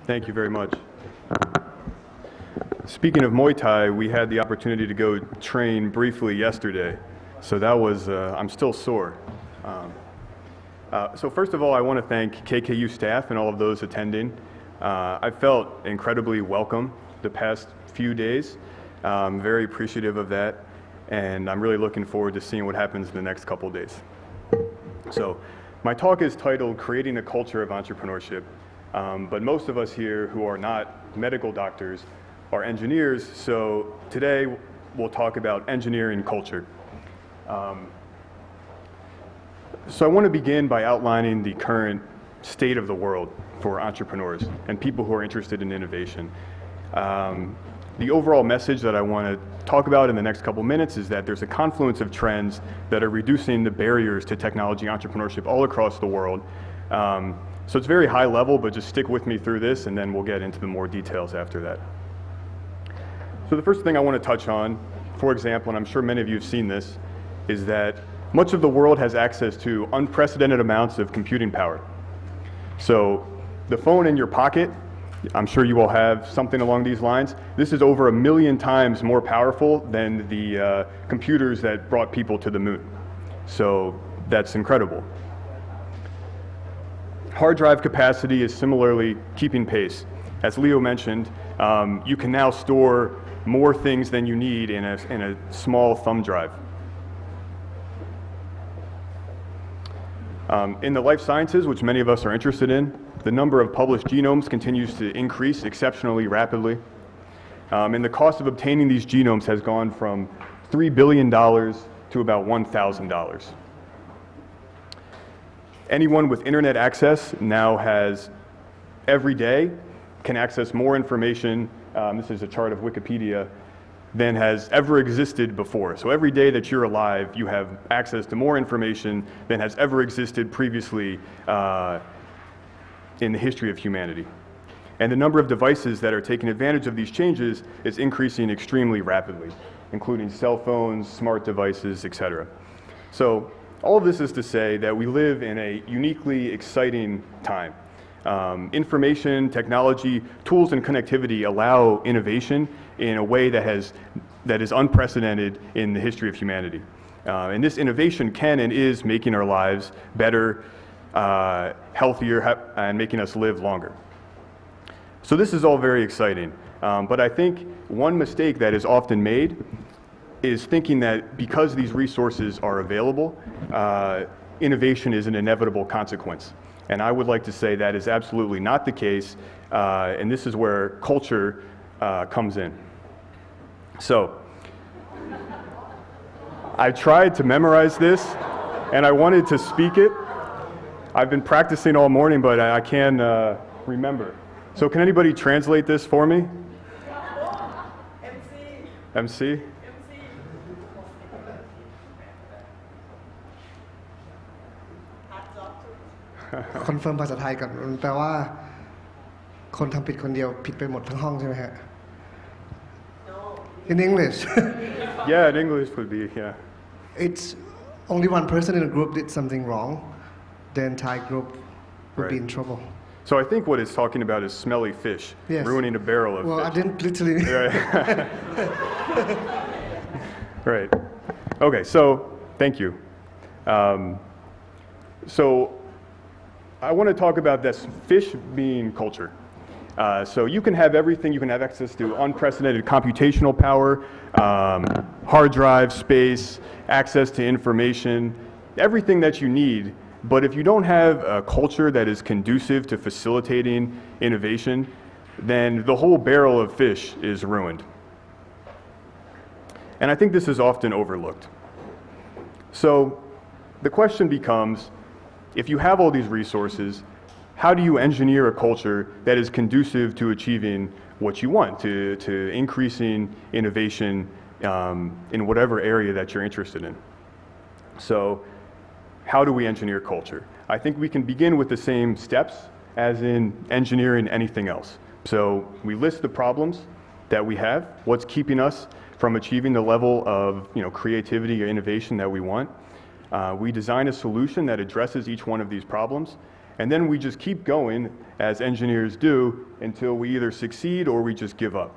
Thank you very much. Speaking of Muay Thai, we had the opportunity to go train briefly yesterday. So that was, I'm still sore. So first of all, I want to thank KKU staff and all of those attending. I felt incredibly welcome the past few days. I'm very appreciative of that, and I'm really looking forward to seeing what happens in the next couple days. So my talk is titled Creating a Culture of Entrepreneurship, but most of us here who are not medical doctors are engineers, so today we'll talk about engineering culture. So I want to begin by outlining the current state of the world for entrepreneurs and people who are interested in innovation. The overall message that I want to talk about in the next couple minutes is that there's a confluence of trends that are reducing the barriers to technology entrepreneurship all across the world. So it's very high level, but just stick with me through this and then we'll get into the more details after that. So the first thing I want to touch on, for example, and I'm sure many of you have seen this, is that much of the world has access to unprecedented amounts of computing power. So the phone in your pocket, I'm sure you all have something along these lines. This is over 1 million times more powerful than the computers that brought people to the moon. So that's incredible. Hard drive capacity is similarly keeping pace. As Leo mentioned, you can now store more things than you need in a small thumb drive. In the life sciences, which many of us are interested in, the number of published genomes continues to increase exceptionally rapidly. And the cost of obtaining these genomes has gone from $3 billion to about $1,000. Anyone with internet access now has, every day, can access more information, this is a chart of Wikipedia, than has ever existed before. So every day that you're alive, you have access to more information than has ever existed previously in the history of humanity. And the number of devices that are taking advantage of these changes is increasing extremely rapidly, including cell phones, smart devices, etc. So all of this is to say that we live in a uniquely exciting time. Information, technology, tools, and connectivity allow innovation in a way that is unprecedented in the history of humanity. And this innovation can and is making our lives better, healthier, and making us live longer. So this is all very exciting, but I think one mistake that is often made is thinking that because these resources are available, innovation is an inevitable consequence. And I would like to say that is absolutely not the case, and this is where culture comes in. So, I tried to memorize this, and I wanted to speak it. I've been practicing all morning, but I can't remember. So can anybody translate this for me? MC?คอนเฟิร์มภาษาไทยก่อนมันแปลว่าคนทำผิดคนเดียวผิดไปหมดทั้งห้องใช่ไหมฮะ In English Yeah, in English would be, yeah. It's only one person in a group did something wrong, the entire group would be in trouble. So I think what it's talking about is smelly fish, yes. Ruining a barrel of well, fish. I didn't literally Right. Okay, so thank you. So I want to talk about this fish being culture. So you can have everything, you can have access to unprecedented computational power, hard drive space, access to information, everything that you need, but if you don't have a culture that is conducive to facilitating innovation, then the whole barrel of fish is ruined. And I think this is often overlooked. So the question becomes, if you have all these resources, how do you engineer a culture that is conducive to achieving what you want, to increasing innovation in whatever area that you're interested in? So how do we engineer culture? I think we can begin with the same steps as in engineering anything else. So we list the problems that we have, what's keeping us from achieving the level of creativity or innovation that we want. We design a solution that addresses each one of these problems, And then we just keep going, as engineers do, until we either succeed or we just give up.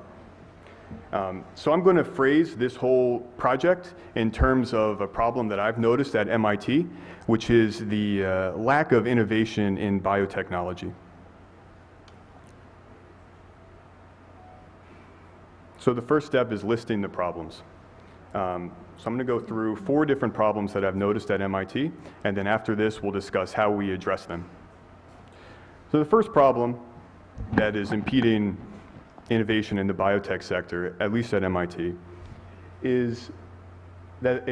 So I'm going to phrase this whole project in terms of a problem that I've noticed at MIT, which is the lack of innovation in biotechnology. So the first step is listing the problems. So I'm going to go through 4 different problems that I've noticed at MIT, and then after this we'll discuss how we address them. So the first problem that is impeding innovation in the biotech sector, at least at MIT, is that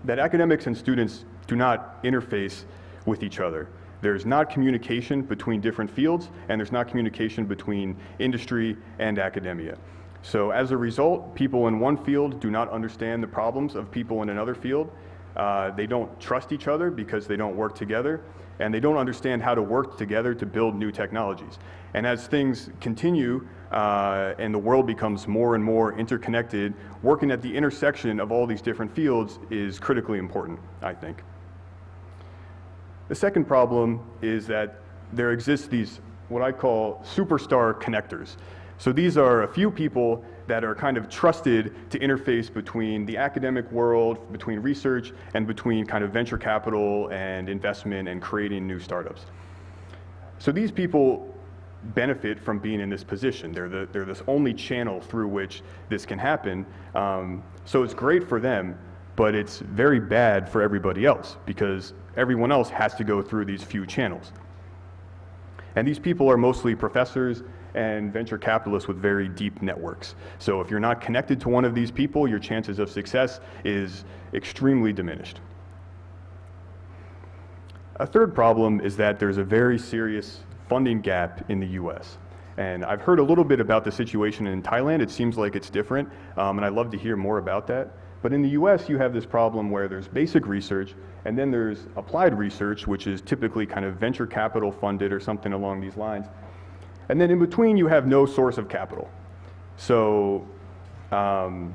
academics and students do not interface with each other. There's not communication between different fields, and there's not communication between industry and academia. So as a result, people in one field do not understand the problems of people in another field. They don't trust each other because they don't work together, and they don't understand how to work together to build new technologies. And as things continue and the world becomes more and more interconnected, working at the intersection of all these different fields is critically important, I think. The second problem is that there exists these, what I call superstar connectors. So these are a few people that are kind of trusted to interface between the academic world, between research, and between kind of venture capital and investment and creating new startups. So these people benefit from being in this position. They're this only channel through which this can happen. So it's great for them, but it's very bad for everybody else because everyone else has to go through these few channels. And these people are mostly professors and venture capitalists with very deep networks. So if you're not connected to one of these people, your chances of success is extremely diminished. A third problem is that there's a very serious funding gap in the US. And I've heard a little bit about the situation in Thailand. It seems like it's different, and I'd love to hear more about that. But in the US, you have this problem where there's basic research, and then there's applied research, which is typically kind of venture capital funded or something along these lines. And then in between, you have no source of capital. So, and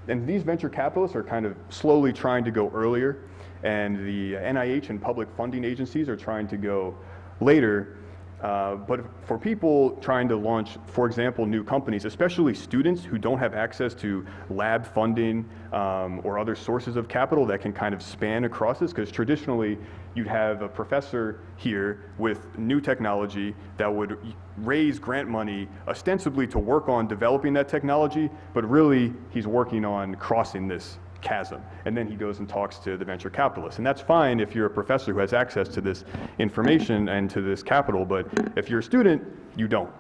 these venture capitalists are kind of slowly trying to go earlier, and the NIH and public funding agencies are trying to go later. But for people trying to launch, for example, new companies, especially students who don't have access to lab funding or other sources of capital that can kind of span across this, because traditionally you'd have a professor here with new technology that would raise grant money ostensibly to work on developing that technology, but really he's working on crossing this chasm. And then he goes and talks to the venture capitalists. And that's fine if you're a professor who has access to this information and to this capital, but if you're a student, you don't.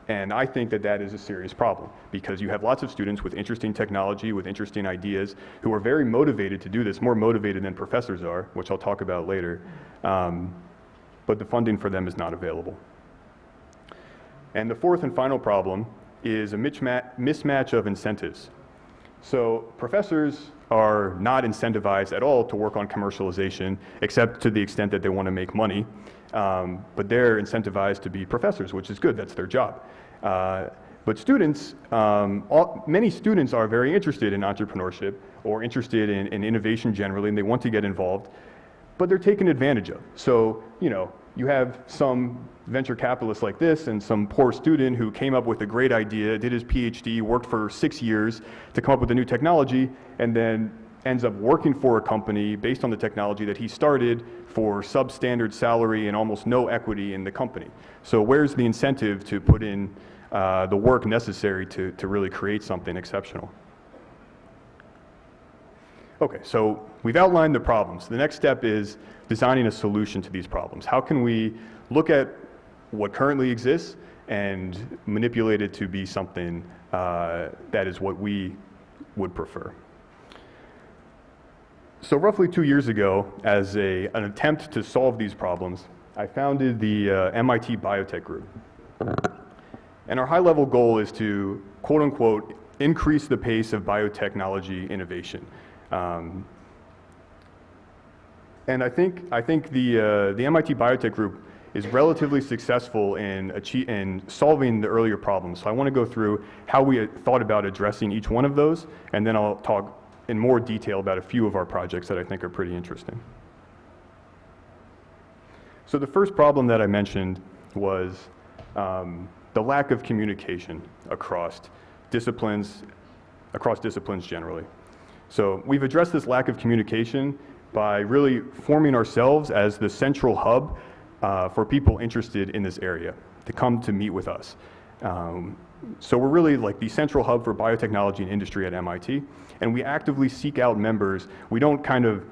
And I think that that is a serious problem because you have lots of students with interesting technology, with interesting ideas, who are very motivated to do this, more motivated than professors are, which I'll talk about later. But the funding for them is not available. And the fourth and final problem is a mismatch of incentives. So professors are not incentivized at all to work on commercialization, except to the extent that they want to make money. But they're incentivized to be professors, which is good, that's their job. But students, many students are very interested in entrepreneurship or interested in innovation generally, and they want to get involved, but they're taken advantage of. So, you have some venture capitalist like this and some poor student who came up with a great idea, did his PhD, worked for 6 years to come up with a new technology, and then ends up working for a company based on the technology that he started for substandard salary and almost no equity in the company. So where's the incentive to put in the work necessary to really create something exceptional? Okay, so we've outlined the problems. The next step is designing a solution to these problems. How can we look at what currently exists and manipulate it to be something that is what we would prefer? So roughly 2 years ago, as an attempt to solve these problems, I founded the MIT Biotech Group. And our high-level goal is to, quote unquote, increase the pace of biotechnology innovation. And I think the MIT Biotech Group is relatively successful in solving the earlier problems. So I want to go through how we thought about addressing each one of those, and then I'll talk in more detail about a few of our projects that I think are pretty interesting. So the first problem that I mentioned was the lack of communication across disciplines generally. So we've addressed this lack of communication by really forming ourselves as the central hub for people interested in this area to come to meet with us. So we're really like the central hub for biotechnology and industry at MIT, and we actively seek out members. We don't kind of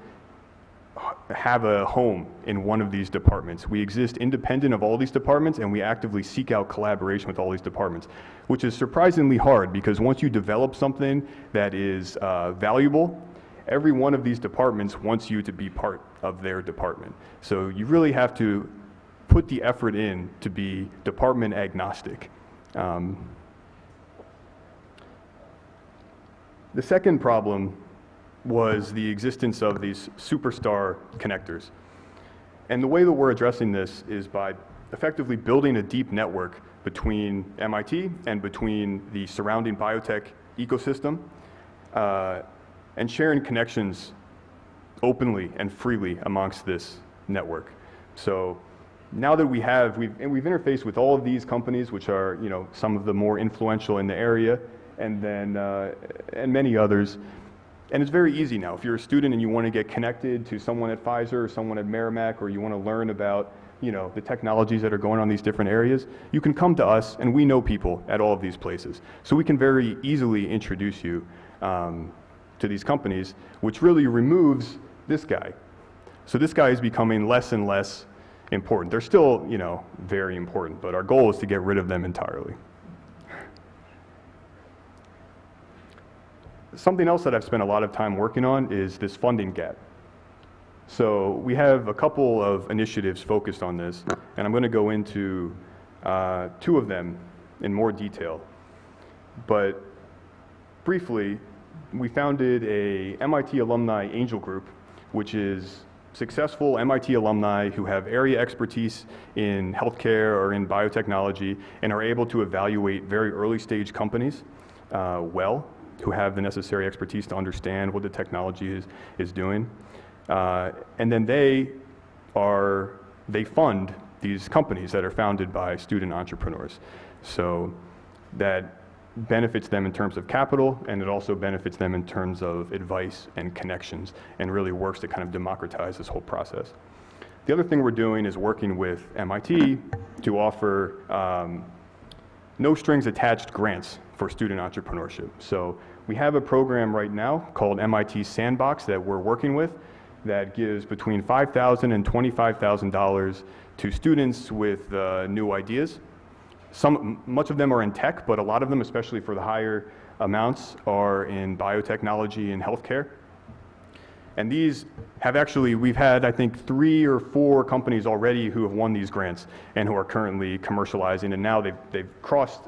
have a home in one of these departments. We exist independent of all these departments, and we actively seek out collaboration with all these departments, which is surprisingly hard because once you develop something that is valuable, every one of these departments wants you to be part of their department. So you really have to put the effort in to be department agnostic. The second problem was the existence of these superstar connectors. And the way that we're addressing this is by effectively building a deep network between MIT and between the surrounding biotech ecosystem, and sharing connections openly and freely amongst this network. So now that we've interfaced with all of these companies, which are some of the more influential in the area, and then and many others. And it's very easy now. If you're a student and you want to get connected to someone at Pfizer or someone at Merrimack, or you want to learn about the technologies that are going on in these different areas, you can come to us, and we know people at all of these places. So we can very easily introduce you to these companies, which really removes this guy. So this guy is becoming less and less important. They're still, very important, but our goal is to get rid of them entirely. Something else that I've spent a lot of time working on is this funding gap. So we have a couple of initiatives focused on this, and I'm going to go into two of them in more detail. But briefly, we founded a MIT alumni angel group, which is successful MIT alumni who have area expertise in healthcare or in biotechnology and are able to evaluate very early stage companies who have the necessary expertise to understand what the technology is doing. And then they fund these companies that are founded by student entrepreneurs. So that benefits them in terms of capital, and it also benefits them in terms of advice and connections, and really works to kind of democratize this whole process. The other thing we're doing is working with MIT to offer no strings attached grants for student entrepreneurship. So we have a program right now called MIT Sandbox that we're working with that gives between $5,000 and $25,000 to students with new ideas. Much of them are in tech, but a lot of them, especially for the higher amounts, are in biotechnology and healthcare. And these have we've had, I think, 3 or 4 companies already who have won these grants and who are currently commercializing, and now they've crossed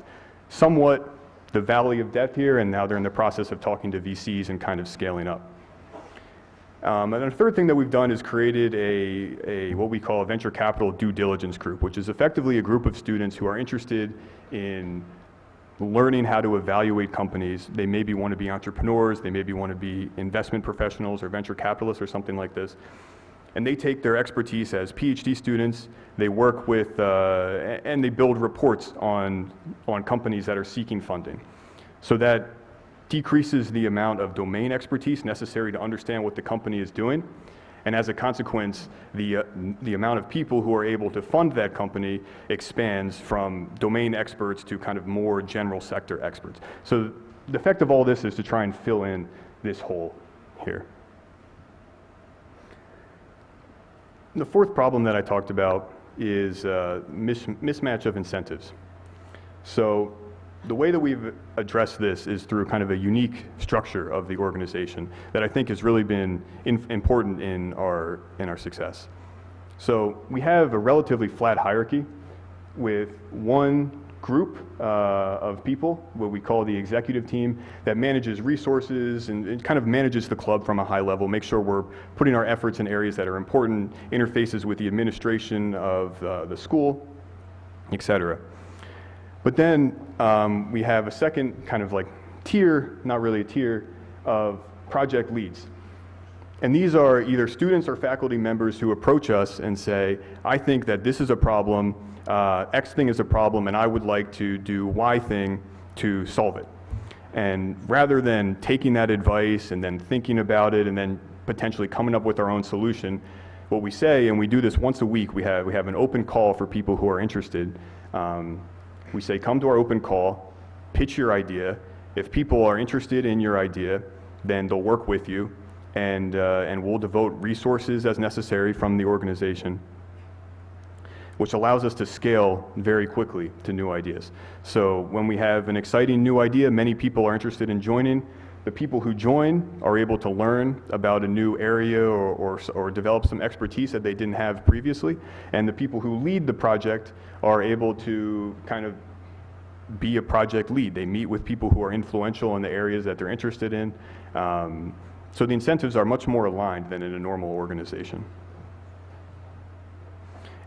somewhat the valley of death here, and now they're in the process of talking to VCs and kind of scaling up. And the third thing that we've done is created a what we call a venture capital due diligence group, which is effectively a group of students who are interested in learning how to evaluate companies. They maybe want to be entrepreneurs, they maybe want to be investment professionals or venture capitalists or something like this. And they take their expertise as PhD students, they work with, and they build reports on companies that are seeking funding. So that decreases the amount of domain expertise necessary to understand what the company is doing. And as a consequence, the amount of people who are able to fund that company expands from domain experts to kind of more general sector experts. So the effect of all this is to try and fill in this hole here. The fourth problem that I talked about is mismatch of incentives. So the way that we've addressed this is through kind of a unique structure of the organization that I think has really been important in our success. So we have a relatively flat hierarchy with one group of people, what we call the executive team, that manages resources and kind of manages the club from a high level, make sure we're putting our efforts in areas that are important, interfaces with the administration of the school, etc. But then we have a second kind of like tier, not really a tier, of project leads. And these are either students or faculty members who approach us and say, I think that this is a problem, X thing is a problem, and I would like to do Y thing to solve it. And rather than taking that advice and then thinking about it and then potentially coming up with our own solution, what we say, and we do this once a week, we have an open call for people who are interested. We say, come to our open call, pitch your idea. If people are interested in your idea, then they'll work with you, and we'll devote resources as necessary from the organization, which allows us to scale very quickly to new ideas. So when we have an exciting new idea, many people are interested in joining. The people who join are able to learn about a new area or develop some expertise that they didn't have previously. And the people who lead the project are able to kind of be a project lead. They meet with people who are influential in the areas that they're interested in. So the incentives are much more aligned than in a normal organization.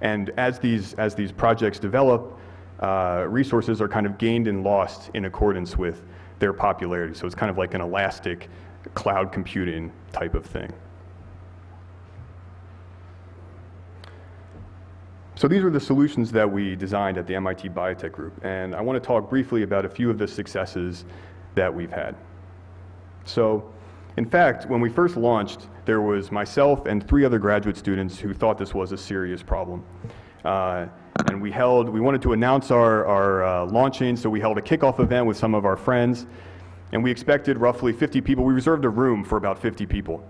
And as these projects develop, resources are kind of gained and lost in accordance with their popularity. So it's kind of like an elastic cloud computing type of thing. So these were the solutions that we designed at the MIT Biotech Group. And I want to talk briefly about a few of the successes that we've had. So in fact, when we first launched, there was myself and 3 other graduate students who thought this was a serious problem. And we wanted to announce our launching, so we held a kickoff event with some of our friends, and we expected roughly 50 people. We reserved a room for about 50 people.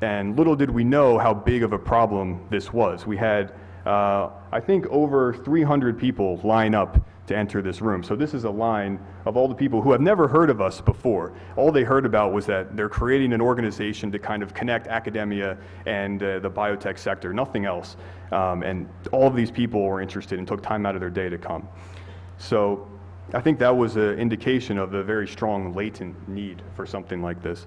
And little did we know how big of a problem this was. We had, I think, over 300 people line up to enter this room. So this is a line of all the people who have never heard of us before. All they heard about was that they're creating an organization to kind of connect academia and the biotech sector, nothing else. And all of these people were interested and took time out of their day to come. So I think that was an indication of a very strong latent need for something like this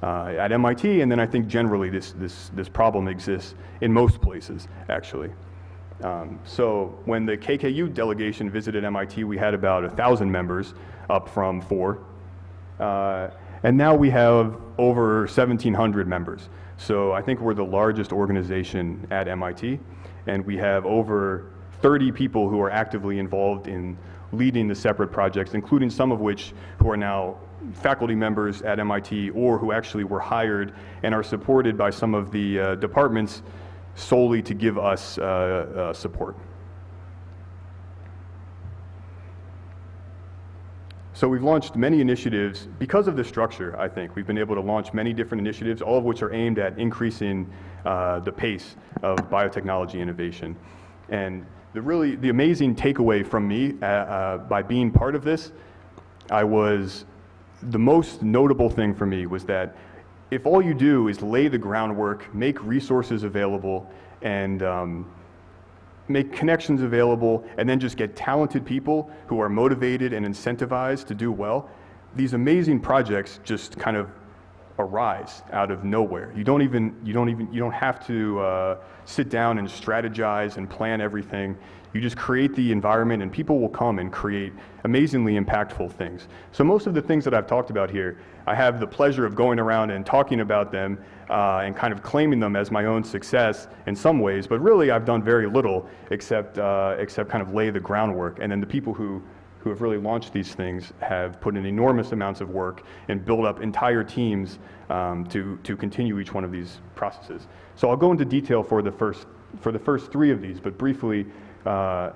at MIT, and then I think generally this problem exists in most places, actually. So when the KKU delegation visited MIT, we had about 1,000 members, up from 4. And now we have over 1,700 members. So I think we're the largest organization at MIT, and we have over 30 people who are actively involved in leading the separate projects, including some of which who are now faculty members at MIT or who actually were hired and are supported by some of the departments solely to give us support. So we've launched many initiatives. Because of the structure, I think, we've been able to launch many different initiatives, all of which are aimed at increasing the pace of biotechnology innovation. And the amazing takeaway from me by being part of this, the most notable thing for me was that if all you do is lay the groundwork, make resources available, and make connections available, and then just get talented people who are motivated and incentivized to do well, these amazing projects just kind of arise out of nowhere. You don't have to sit down and strategize and plan everything. You just create the environment and people will come and create amazingly impactful things. So most of the things that I've talked about here, I have the pleasure of going around and talking about them and kind of claiming them as my own success in some ways, but really I've done very little except kind of lay the groundwork. And then the people who have really launched these things have put in enormous amounts of work and built up entire teams to continue each one of these processes. So I'll go into detail for the first 3 of these, but briefly,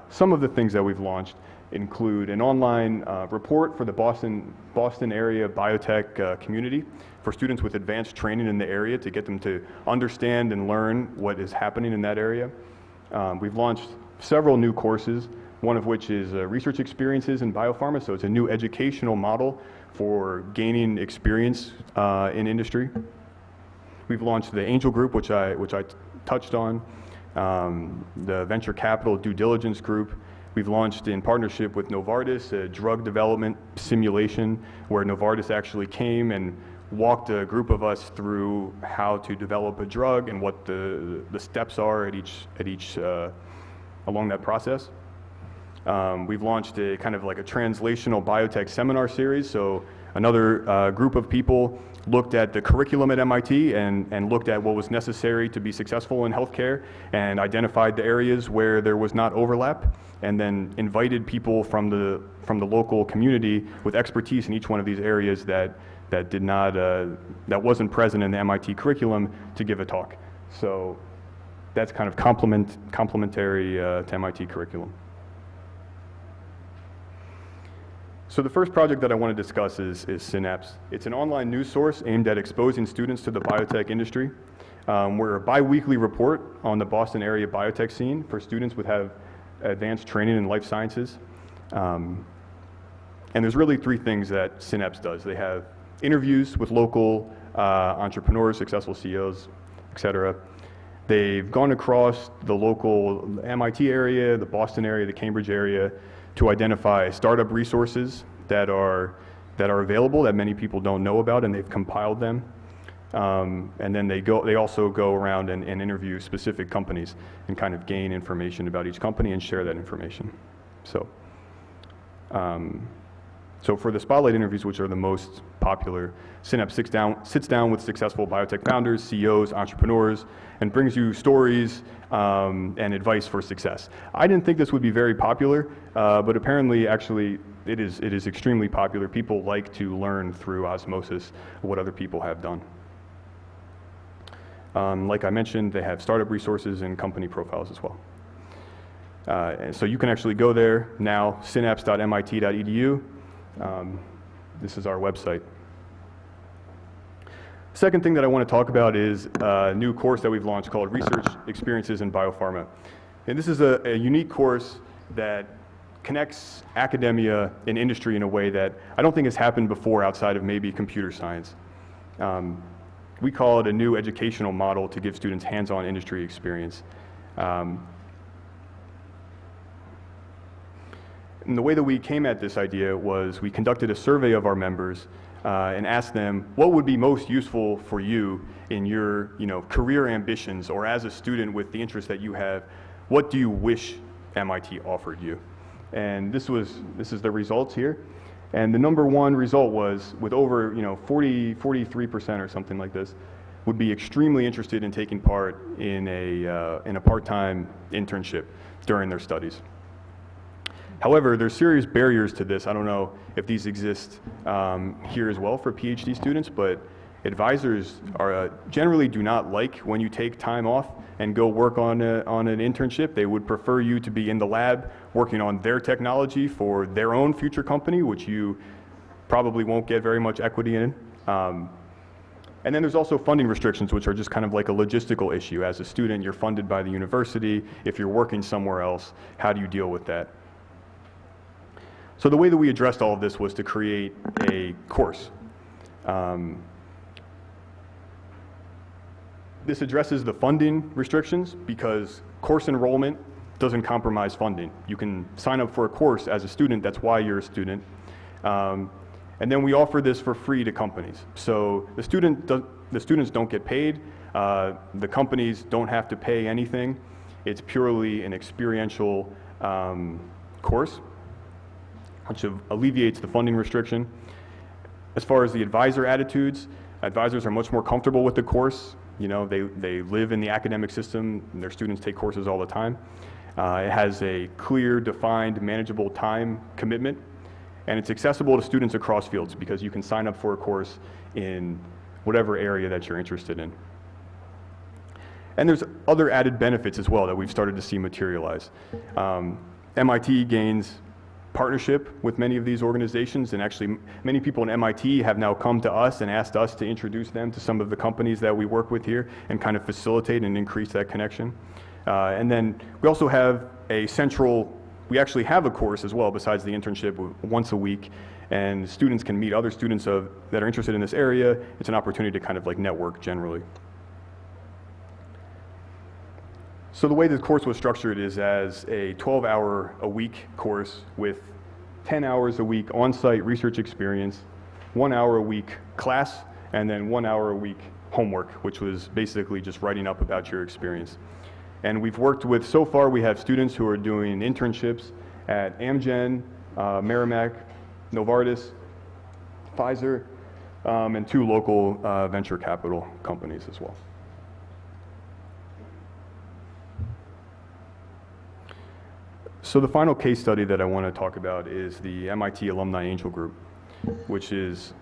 some of the things that we've launched include an online report for the Boston area biotech community for students with advanced training in the area to get them to understand and learn what is happening in that area. We've launched several new courses, one of which is research experiences in biopharma, so it's a new educational model for gaining experience in industry. We've launched the Angel Group, which I touched on, the Venture Capital Due Diligence Group. We've launched in partnership with Novartis a drug development simulation where Novartis actually came and walked a group of us through how to develop a drug and what the steps are at each along that process. We've launched a kind of like a translational biotech seminar series. So Another group of people looked at the curriculum at MIT and looked at what was necessary to be successful in healthcare and identified the areas where there was not overlap, and then invited people from the local community with expertise in each one of these areas that did not that wasn't present in the MIT curriculum to give a talk. So that's kind of complementary to MIT curriculum. So the first project that I want to discuss is Synapse. It's an online news source aimed at exposing students to the biotech industry. We're a bi-weekly report on the Boston area biotech scene for students with have advanced training in life sciences. And there's really three things that Synapse does. They have interviews with local entrepreneurs, successful CEOs, et cetera. They've gone across the local MIT area, the Boston area, the Cambridge area to identify startup resources that are available that many people don't know about, and they've compiled them. And then they also go around and interview specific companies and kind of gain information about each company and share that information. So for the spotlight interviews, which are the most popular, Synapse sits down with successful biotech founders, CEOs, entrepreneurs, and brings you stories and advice for success. I didn't think this would be very popular, but apparently, actually, it is extremely popular. People like to learn through osmosis what other people have done. Like I mentioned, they have startup resources and company profiles as well. And so you can actually go there now, synapse.mit.edu. This is our website. Second thing that I want to talk about is a new course that we've launched called Research Experiences in Biopharma. And this is a unique course that connects academia and industry in a way that I don't think has happened before outside of maybe computer science. We call it a new educational model to give students hands-on industry experience. And the way that we came at this idea was we conducted a survey of our members and asked them what would be most useful for you in your career ambitions, or as a student with the interest that you have, what do you wish MIT offered you? And this is the results here. And the number one result was, with over 43% or something like this, would be extremely interested in taking part in a part-time internship during their studies. However, there's serious barriers to this. I don't know if these exist here as well for PhD students, but advisors generally do not like when you take time off and go work on an internship. They would prefer you to be in the lab working on their technology for their own future company, which you probably won't get very much equity in. And then there's also funding restrictions, which are just kind of like a logistical issue. As a student, you're funded by the university. If you're working somewhere else, how do you deal with that? So the way that we addressed all of this was to create a course. This addresses the funding restrictions because course enrollment doesn't compromise funding. You can sign up for a course as a student, that's why you're a student. And then we offer this for free to companies. So the students don't get paid, the companies don't have to pay anything. It's purely an experiential course, which alleviates the funding restriction. As far as the advisor attitudes, advisors are much more comfortable with the course. They live in the academic system, and their students take courses all the time. It has a clear, defined, manageable time commitment, and it's accessible to students across fields because you can sign up for a course in whatever area that you're interested in. And there's other added benefits as well that we've started to see materialize. MIT gains partnership with many of these organizations, and actually many people in MIT have now come to us and asked us to introduce them to some of the companies that we work with here and kind of facilitate and increase that connection. And then we also have we actually have a course as well besides the internship once a week, and students can meet other students that are interested in this area. It's an opportunity to kind of like network generally. So the way the course was structured is as a 12-hour-a-week course with 10 hours a week on-site research experience, 1 hour a week class, and then 1 hour a week homework, which was basically just writing up about your experience. And we've worked with, so far we have students who are doing internships at Amgen, Merrimack, Novartis, Pfizer, and 2 local venture capital companies as well. So the final case study that I want to talk about is the MIT Alumni Angel Group, which is,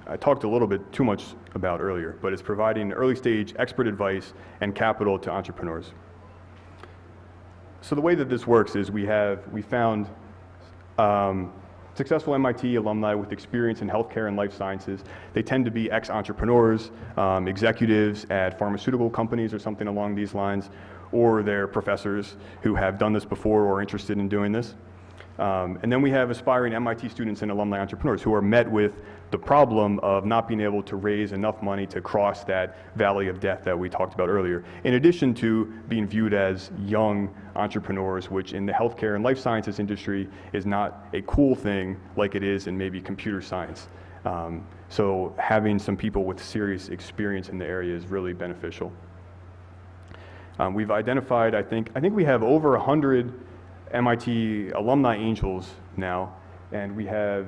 I talked a little bit too much about earlier, but it's providing early stage expert advice and capital to entrepreneurs. So the way that this works is we found successful MIT alumni with experience in healthcare and life sciences. They tend to be ex-entrepreneurs, executives at pharmaceutical companies or something along these lines, or they're professors who have done this before or are interested in doing this. And then we have aspiring MIT students and alumni entrepreneurs who are met with the problem of not being able to raise enough money to cross that valley of death that we talked about earlier, in addition to being viewed as young entrepreneurs, which in the healthcare and life sciences industry is not a cool thing like it is in maybe computer science. So having some people with serious experience in the area is really beneficial. We've identified, I think we have over 100 MIT alumni angels now, and we have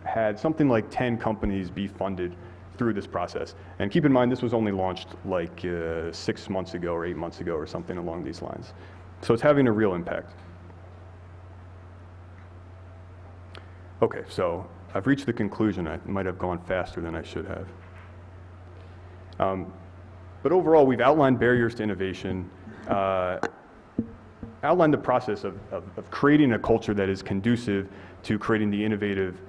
had something like 10 companies be funded through this process. And keep in mind, this was only launched like 6 months ago or 8 months ago or something along these lines. So it's having a real impact. Okay, so I've reached the conclusion. I might have gone faster than I should have. But overall, we've outlined barriers to innovation, outlined the process of creating a culture that is conducive to creating the innovative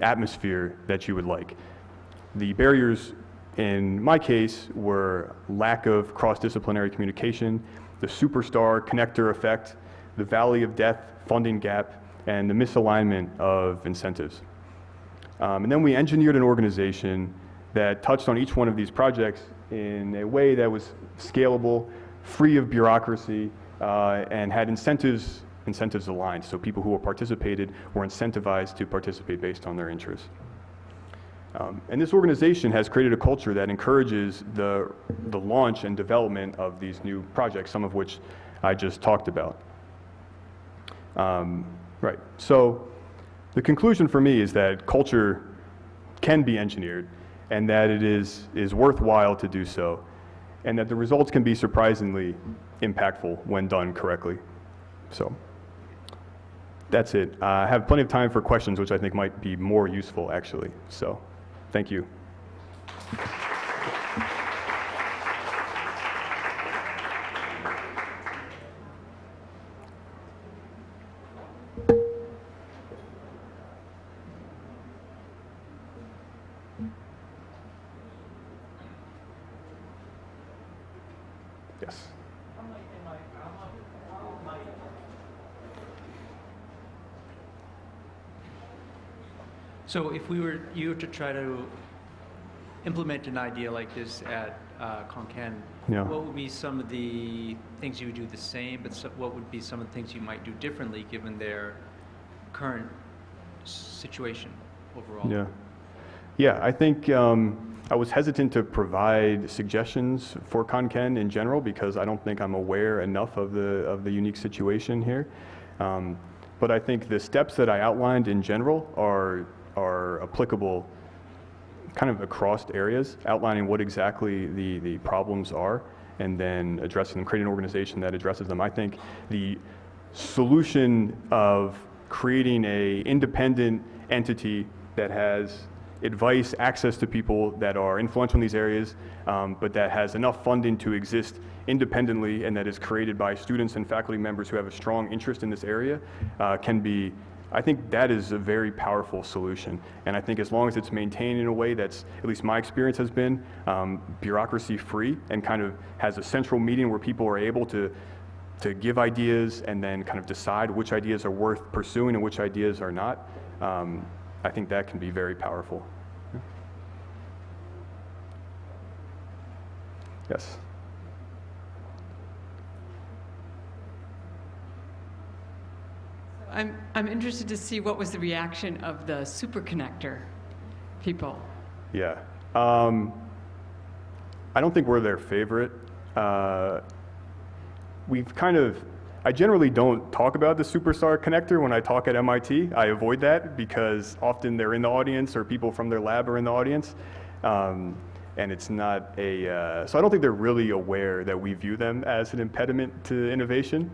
atmosphere that you would like. The barriers, in my case, were lack of cross-disciplinary communication, the superstar connector effect, the valley of death funding gap, and the misalignment of incentives. And then we engineered an organization that touched on each one of these projects in a way that was scalable, free of bureaucracy, and had incentives aligned. So people who participated were incentivized to participate based on their interests. And this organization has created a culture that encourages the launch and development of these new projects, some of which I just talked about. Right, so the conclusion for me is that culture can be engineered, and that it is worthwhile to do so, and that the results can be surprisingly impactful when done correctly. So that's it. I have plenty of time for questions, which I think might be more useful, actually. So thank you. Yes. So if you were to try to implement an idea like this at Khon Kaen, Yeah. what would be some of the things you would do the same, but what would be some of the things you might do differently given their current situation overall? Yeah, I think I was hesitant to provide suggestions for Khon Kaen in general because I don't think I'm aware enough of the unique situation here. But I think the steps that I outlined in general are applicable kind of across areas, outlining what exactly the problems are and then addressing them, creating an organization that addresses them. I think the solution of creating an independent entity that has advice, access to people that are influential in these areas, but that has enough funding to exist independently and that is created by students and faculty members who have a strong interest in this area can be, I think that is a very powerful solution. And I think as long as it's maintained in a way that's, at least my experience has been, bureaucracy free and kind of has a central meeting where people are able to give ideas and then kind of decide which ideas are worth pursuing and which ideas are not, I think that can be very powerful. Yes. I'm interested to see what was the reaction of the super connector people. Yeah. I don't think we're their favorite. We've kind of, I generally don't talk about the superstar connector when I talk at MIT. I avoid that because often they're in the audience or people from their lab are in the audience. And it's not so I don't think they're really aware that we view them as an impediment to innovation.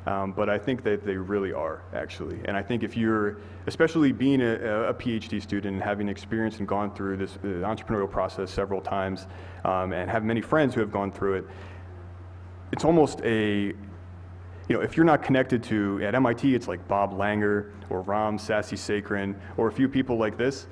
But I think that they really are, actually. And I think if you're, especially being a PhD student and having experience and gone through this entrepreneurial process several times, and have many friends who have gone through it, it's almost if you're not connected to, at MIT, it's like Bob Langer or Ram Sassi-Sakran or a few people like this,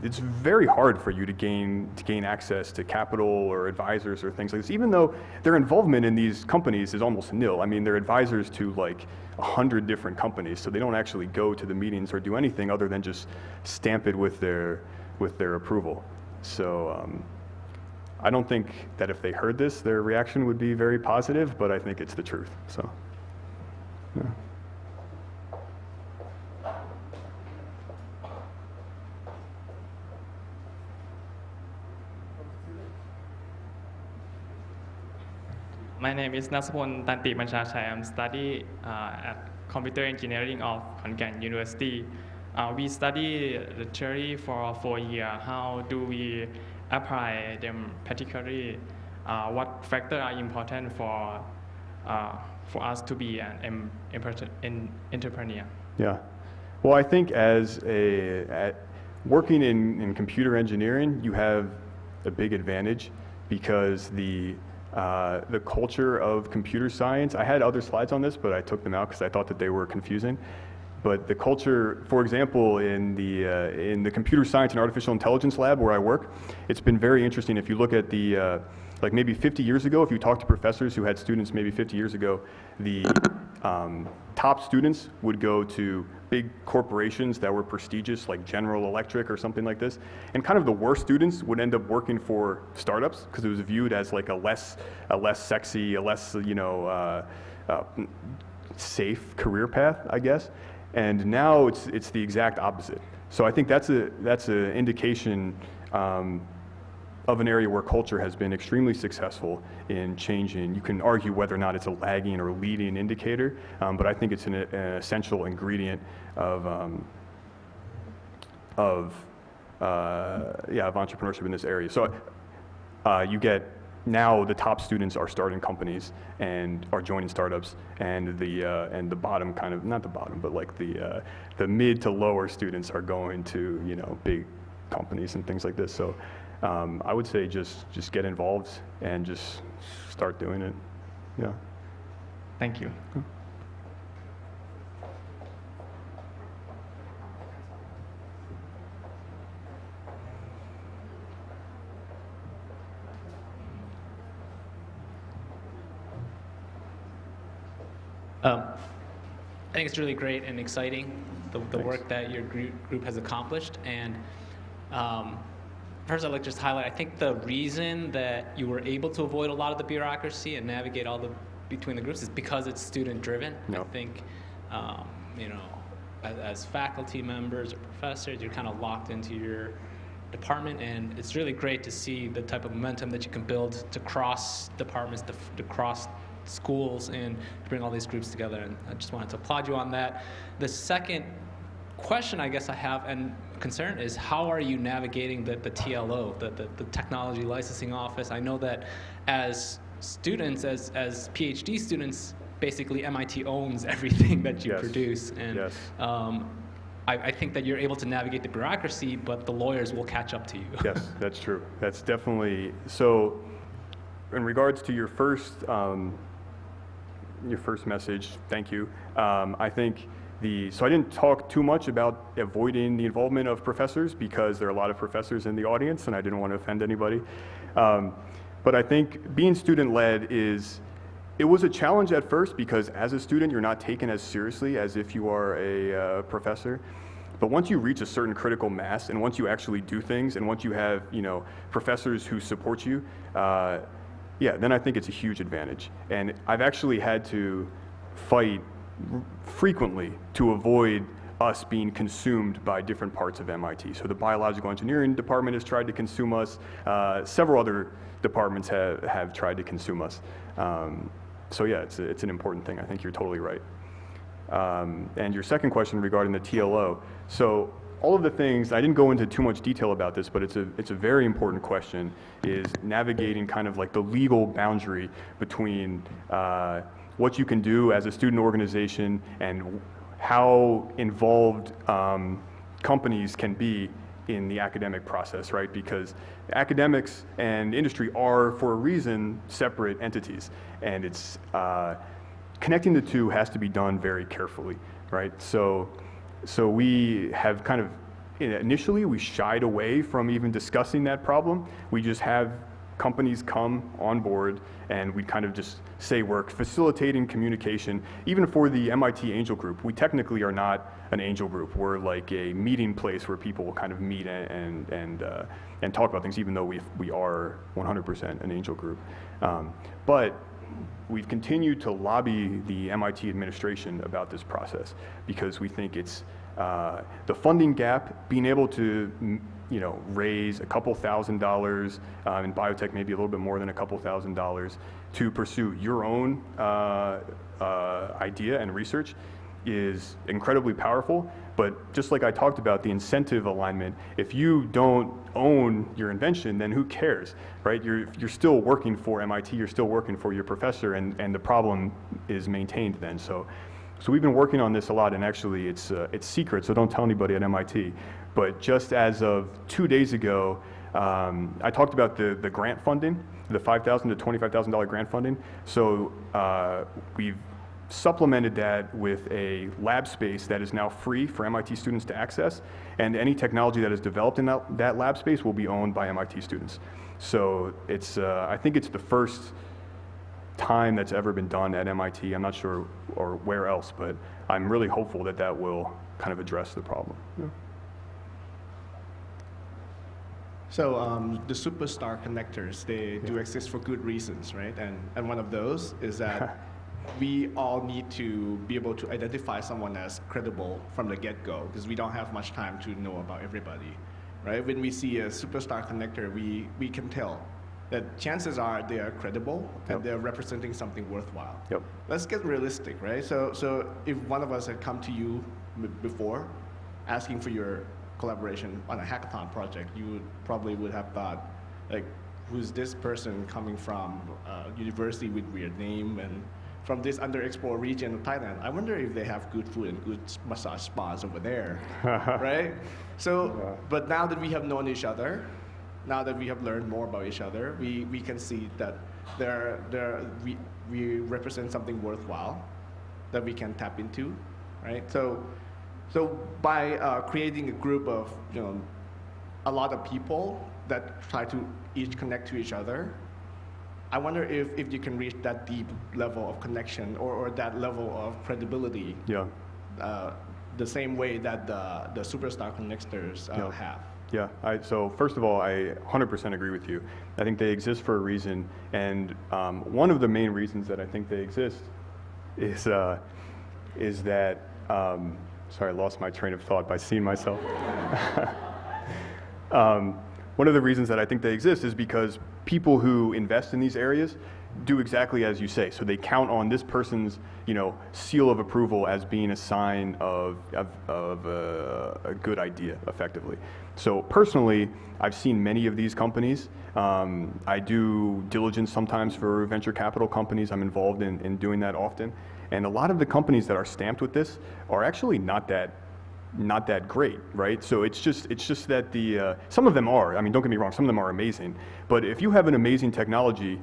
it's very hard for you to gain access to capital or advisors or things like this, even though their involvement in these companies is almost nil. I mean, they're advisors to like 100 different companies, so they don't actually go to the meetings or do anything other than just stamp it with their approval. So I don't think that if they heard this, their reaction would be very positive, but I think it's the truth. So, yeah. My name is Nasapon Tanti Manchachai. I'm studying at Computer Engineering of Khon Kaen University. We study the theory for 4 years. How do we apply them practically? What factors are important for us to be an entrepreneur? Yeah. Well, I think working in computer engineering, you have a big advantage because the culture of computer science, I had other slides on this, but I took them out because I thought that they were confusing. But the culture, for example, in the computer science and artificial intelligence lab where I work, it's been very interesting. If you look at like maybe 50 years ago, if you talk to professors who had students maybe 50 years ago, the top students would go to big corporations that were prestigious, like General Electric or something like this. And kind of the worst students would end up working for startups because it was viewed as like a less sexy, a less safe career path, I guess. And now it's the exact opposite. So I think that's an indication of an area where culture has been extremely successful in changing. You can argue whether or not it's a lagging or leading indicator, but I think it's an essential ingredient of entrepreneurship in this area. So you get now the top students are starting companies and are joining startups, and the bottom kind of, not the bottom, but like the mid to lower students are going to big companies and things like this. So I would say just get involved and just start doing it. Yeah. Thank you. I think it's really great and exciting, the work that your group has accomplished. And first, I'd like to just highlight, I think the reason that you were able to avoid a lot of the bureaucracy and navigate between the groups is because it's student-driven. Yep. I think, as faculty members or professors, you're kind of locked into your department, and it's really great to see the type of momentum that you can build to cross departments, to cross schools, and to bring all these groups together. And I just wanted to applaud you on that. The second question I guess I have and concern is, how are you navigating the TLO, the Technology Licensing Office? I know that as students, as PhD students, basically MIT owns everything that you produce. And yes. I think that you're able to navigate the bureaucracy, but the lawyers will catch up to you. Yes, that's true. That's definitely, so in regards to your first message, thank you. I think so I didn't talk too much about avoiding the involvement of professors because there are a lot of professors in the audience and I didn't want to offend anybody. But I think being student-led it was a challenge at first because as a student, you're not taken as seriously as if you are a professor. But once you reach a certain critical mass and once you actually do things and once you have, professors who support you, then I think it's a huge advantage. And I've actually had to fight frequently to avoid us being consumed by different parts of MIT. So the biological engineering department has tried to consume us. Several other departments have tried to consume us. So yeah, it's an important thing. I think you're totally right. And your second question regarding the TLO. So all of the things, I didn't go into too much detail about this, but it's a very important question, is navigating kind of like the legal boundary between what you can do as a student organization and how involved companies can be in the academic process, right? Because academics and industry are, for a reason, separate entities. And it's, connecting the two has to be done very carefully, right? So we have kind of, initially we shied away from even discussing that problem. We just have companies come on board and we kind of just say we're facilitating communication. Even for the MIT Angel Group, we technically are not an angel group. We're like a meeting place where people will kind of meet and talk about things, even though we are 100% an angel group. But we've continued to lobby the MIT administration about this process because we think it's the funding gap, being able to raise a couple $1,000s, in biotech maybe a little bit more than a couple $1,000s to pursue your own idea and research is incredibly powerful. But just like I talked about, the incentive alignment, if you don't own your invention, then who cares, right? You're still working for MIT, you're still working for your professor, and the problem is maintained then. So we've been working on this a lot, and actually it's secret, so don't tell anybody at MIT. But just as of 2 days ago, I talked about the grant funding, the $5,000 to $25,000 grant funding. So we've supplemented that with a lab space that is now free for MIT students to access, and any technology that is developed in that lab space will be owned by MIT students. So it's, I think it's the first time that's ever been done at MIT. I'm not sure or where else, but I'm really hopeful that that will kind of address the problem. Yeah. So the superstar connectors, they do exist for good reasons, right? And one of those is that we all need to be able to identify someone as credible from the get-go, because we don't have much time to know about everybody, right? When we see a superstar connector, we can tell that chances are they are credible and they're representing something worthwhile. Yep. Let's get realistic, right? So if one of us had come to you before asking for your collaboration on a hackathon project, you probably would have thought, like, who's this person coming from a university with weird name and from this underexplored region of Thailand? I wonder if they have good food and good massage spas over there, right? So, but now that we have known each other, now that we have learned more about each other, we can see that we represent something worthwhile that we can tap into, right? So by creating a group of a lot of people that try to each connect to each other, I wonder if you can reach that deep level of connection or that level of credibility. Yeah. The same way that the superstar connectors have. Yeah, so first of all, I 100% agree with you. I think they exist for a reason, and one of the main reasons that I think they exist is that, sorry, I lost my train of thought by seeing myself. One of the reasons that I think they exist is because people who invest in these areas do exactly as you say. So they count on this person's, seal of approval as being a sign of a good idea, effectively. So personally, I've seen many of these companies. I do diligence sometimes for venture capital companies. I'm involved in doing that often. And a lot of the companies that are stamped with this are actually not that great, right? So it's just that some of them are. I mean, don't get me wrong, some of them are amazing. But if you have an amazing technology,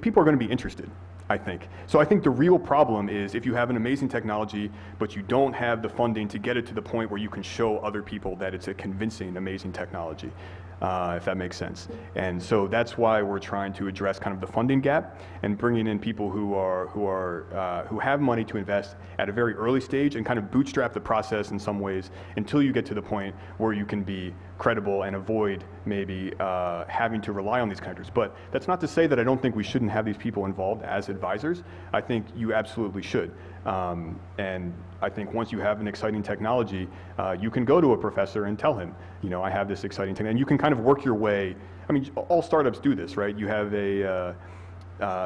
people are going to be interested, I think. So I think the real problem is if you have an amazing technology, but you don't have the funding to get it to the point where you can show other people that it's a convincing, amazing technology, if that makes sense. And so that's why we're trying to address kind of the funding gap and bringing in people who have money to invest at a very early stage and kind of bootstrap the process in some ways until you get to the point where you can be credible and avoid maybe having to rely on these connectors. But that's not to say that I don't think we shouldn't have these people involved as advisors. I think you absolutely should. And I think once you have an exciting technology, you can go to a professor and tell him, I have this exciting thing. And you can kind of kind of work your way. I mean, all startups do this, right? You have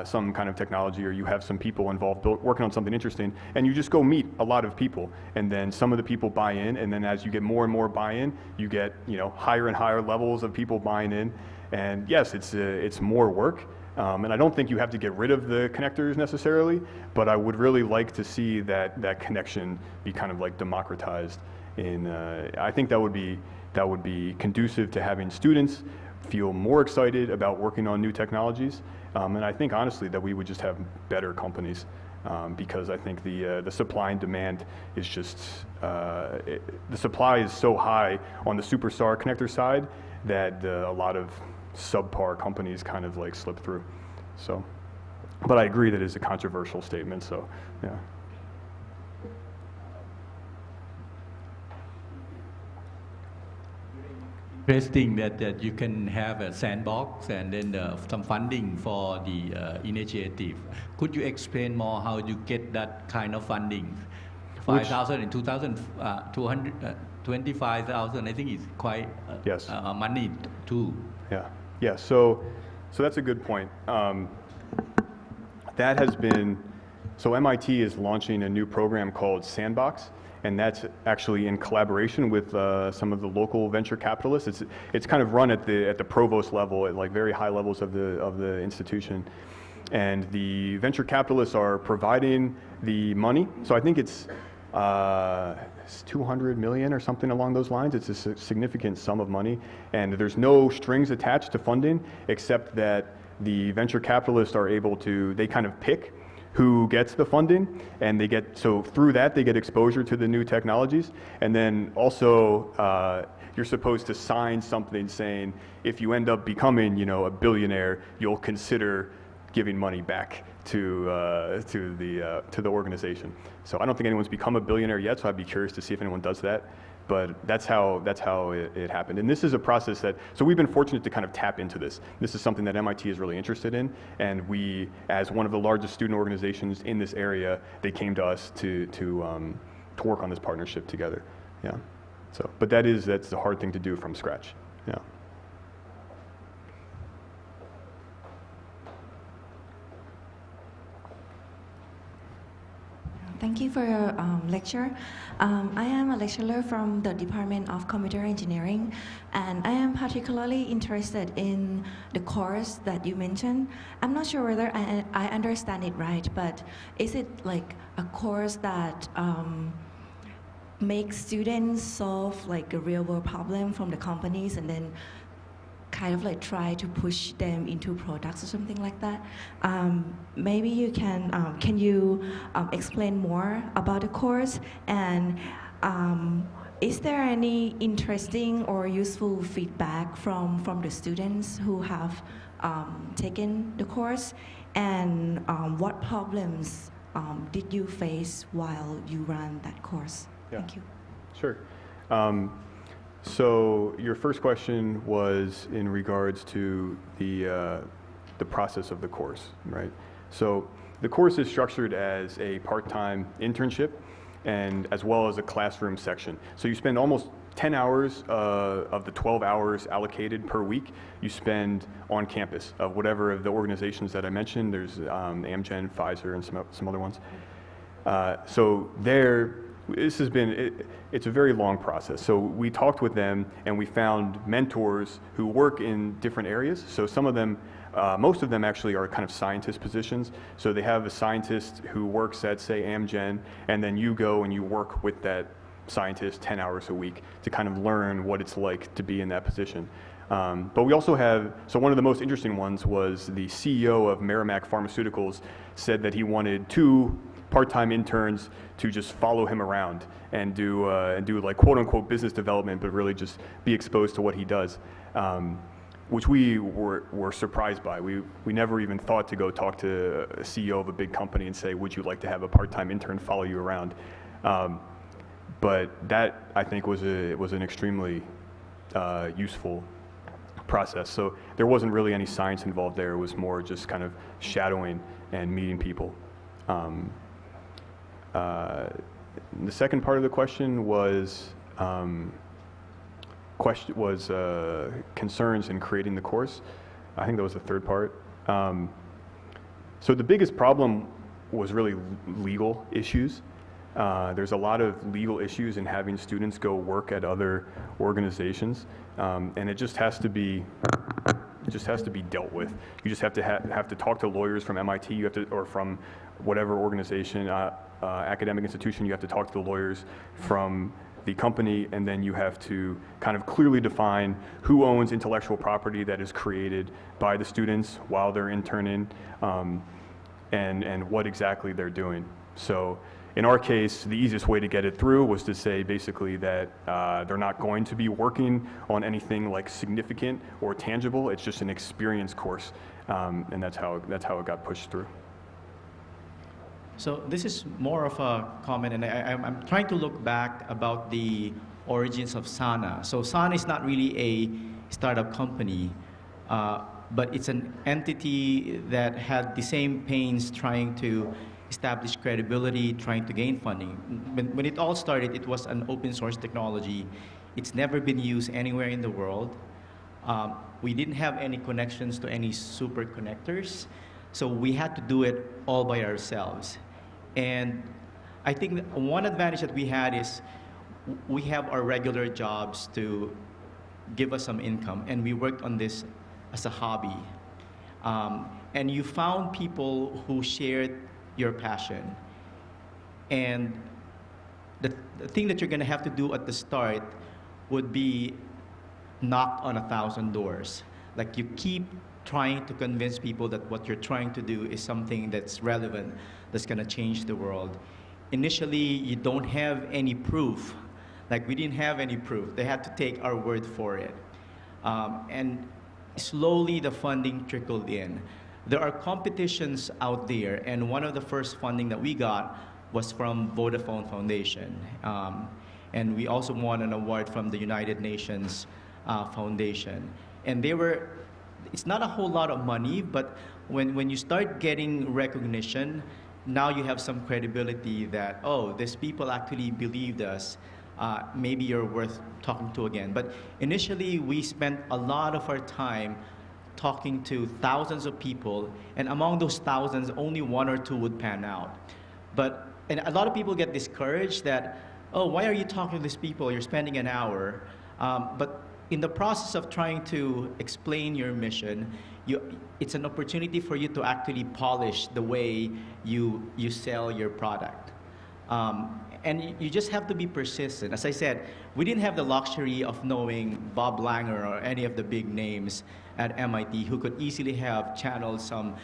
some kind of technology, or you have some people involved working on something interesting, and you just go meet a lot of people, and then some of the people buy in, and then as you get more and more buy-in, you get higher and higher levels of people buying in, and yes, it's more work, and I don't think you have to get rid of the connectors necessarily, but I would really like to see that connection be kind of like democratized. I think that would be conducive to having students feel more excited about working on new technologies. And I think honestly that we would just have better companies because I think the supply and demand is just, the supply is so high on the superstar connector side that a lot of subpar companies kind of like slip through. So, but I agree that it's a controversial statement, so yeah. Interesting that you can have a sandbox and then some funding for the initiative. Could you explain more how you get that kind of funding? 5,000 and 2,000, 25,000, I think is quite Yes. Money too. Yeah. So that's a good point. That has been, so MIT is launching a new program called Sandbox, and that's actually in collaboration with some of the local venture capitalists. It's kind of run at the provost level, at like very high levels of the institution, and the venture capitalists are providing the money. So I think it's 200 million or something along those lines. It's a significant sum of money, and there's no strings attached to funding except that the venture capitalists are able to, they kind of pick who gets the funding, and so through that they get exposure to the new technologies, and then also you're supposed to sign something saying if you end up becoming a billionaire, you'll consider giving money back to the organization. So I don't think anyone's become a billionaire yet, so I'd be curious to see if anyone does that. But that's how it happened. And this is a process so we've been fortunate to kind of tap into this. This is something that MIT is really interested in, and we, as one of the largest student organizations in this area, they came to us to work on this partnership together. Yeah. So, but that's the hard thing to do from scratch. Yeah. Thank you for your lecture. I am a lecturer from the Department of Computer Engineering, and I am particularly interested in the course that you mentioned. I'm not sure whether I understand it right, but is it like a course that makes students solve like a real world problem from the companies and then kind of like try to push them into products or something like that? Maybe you can you explain more about the course, and is there any interesting or useful feedback from the students who have taken the course, and what problems did you face while you ran that course? Yeah. Thank you. Sure. So your first question was in regards to the process of the course, right? So the course is structured as a part-time internship and as well as a classroom section. So you spend almost 10 hours of the 12 hours allocated per week, you spend on campus of whatever of the organizations that I mentioned. There's Amgen, Pfizer, and some other ones. So it's a very long process. So we talked with them and we found mentors who work in different areas. So some of them, most of them actually are kind of scientist positions. So they have a scientist who works at, say, Amgen, and then you go and you work with that scientist 10 hours a week to kind of learn what it's like to be in that position. But we also have, so one of the most interesting ones was the CEO of Merrimack Pharmaceuticals said that he wanted 2 part-time interns to just follow him around and do like quote-unquote business development, but really just be exposed to what he does, which we were surprised by. We never even thought to go talk to a CEO of a big company and say, would you like to have a part-time intern follow you around? But that, I think, was an extremely useful process. So there wasn't really any science involved there. It was more just kind of shadowing and meeting people. The second part of the question was, concerns in creating the course. I think that was the third part. So the biggest problem was really legal issues. There's a lot of legal issues in having students go work at other organizations, and it just has to be dealt with. You just have to talk to lawyers from MIT, or from whatever organization, academic institution. You have to talk to the lawyers from the company, and then you have to kind of clearly define who owns intellectual property that is created by the students while they're interning, and what exactly they're doing. So in our case, the easiest way to get it through was to say basically that they're not going to be working on anything like significant or tangible. It's just an experience course, and that's how it got pushed through. So this is more of a comment, and I'm trying to look back about the origins of Sana. So Sana is not really a startup company, but it's an entity that had the same pains trying to establish credibility, trying to gain funding. When it all started, it was an open source technology. It's never been used anywhere in the world. We didn't have any connections to any super connectors, so we had to do it all by ourselves. And I think that one advantage that we had is we have our regular jobs to give us some income, and we worked on this as a hobby. And you found people who shared your passion. And the thing that you're going to have to do at the start would be knock on 1,000 doors. Like, you keep trying to convince people that what you're trying to do is something that's relevant, that's going to change the world. Initially, you don't have any proof. Like, we didn't have any proof. They had to take our word for it. And slowly the funding trickled in. There are competitions out there, and one of the first funding that we got was from Vodafone Foundation. And we also won an award from the United Nations Foundation. And it's not a whole lot of money, but when you start getting recognition, now you have some credibility that, oh, these people actually believed us. Maybe you're worth talking to again. But initially, we spent a lot of our time talking to thousands of people, and among those thousands, only one or two would pan out. And a lot of people get discouraged that, oh, why are you talking to these people? You're spending an hour. But in the process of trying to explain your mission, it's an opportunity for you to actually polish the way you sell your product. And you just have to be persistent. As I said, we didn't have the luxury of knowing Bob Langer or any of the big names at MIT who could easily have channeled some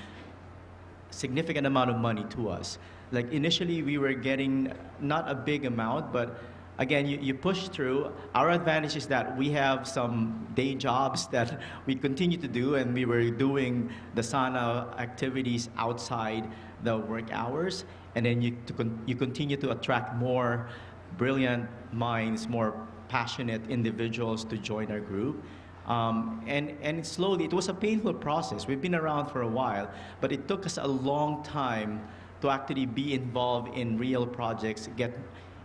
significant amount of money to us. Like, initially, we were getting not a big amount, but again, you push through. Our advantage is that we have some day jobs that we continue to do, and we were doing the Sana activities outside the work hours. And then you continue to attract more brilliant minds, more passionate individuals to join our group. And slowly, it was a painful process. We've been around for a while, but it took us a long time to actually be involved in real projects, get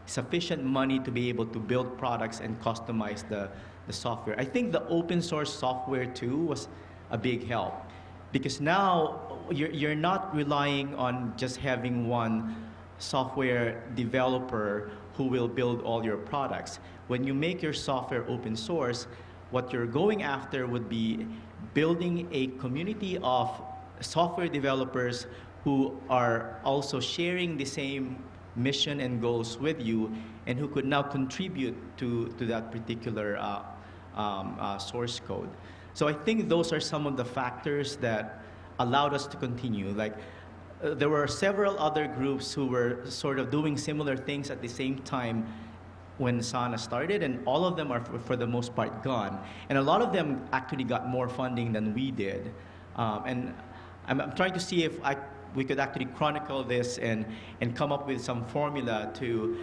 sufficient money to be able to build products and customize the software. I think the open source software too was a big help, because now you're not relying on just having one software developer who will build all your products. When you make your software open source, what you're going after would be building a community of software developers who are also sharing the same mission and goals with you, and who could now contribute to that particular source code. So I think those are some of the factors that allowed us to continue. Like, there were several other groups who were sort of doing similar things at the same time when Sana started, and all of them are, for the most part, gone. And a lot of them actually got more funding than we did. And I'm trying to see if we could actually chronicle this and come up with some formula to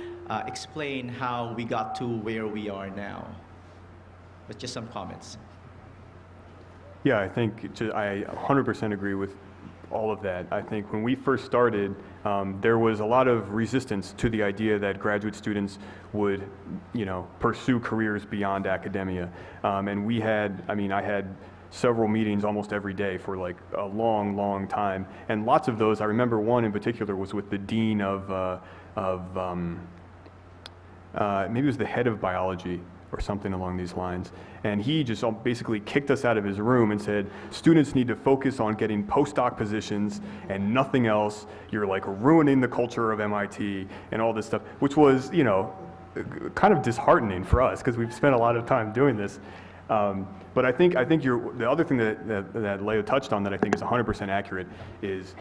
explain how we got to where we are now. But just some comments. Yeah, I think I 100% agree with all of that. I think when we first started, there was a lot of resistance to the idea that graduate students would, pursue careers beyond academia. And we had, I had several meetings almost every day for like a long, long time. And lots of those, I remember one in particular was with the dean of maybe it was the head of biology or something along these lines. And he just basically kicked us out of his room and said, students need to focus on getting postdoc positions and nothing else. You're like ruining the culture of MIT and all this stuff, which was, kind of disheartening for us because we've spent a lot of time doing this. But I think the other thing that Leo touched on that I think is 100% accurate is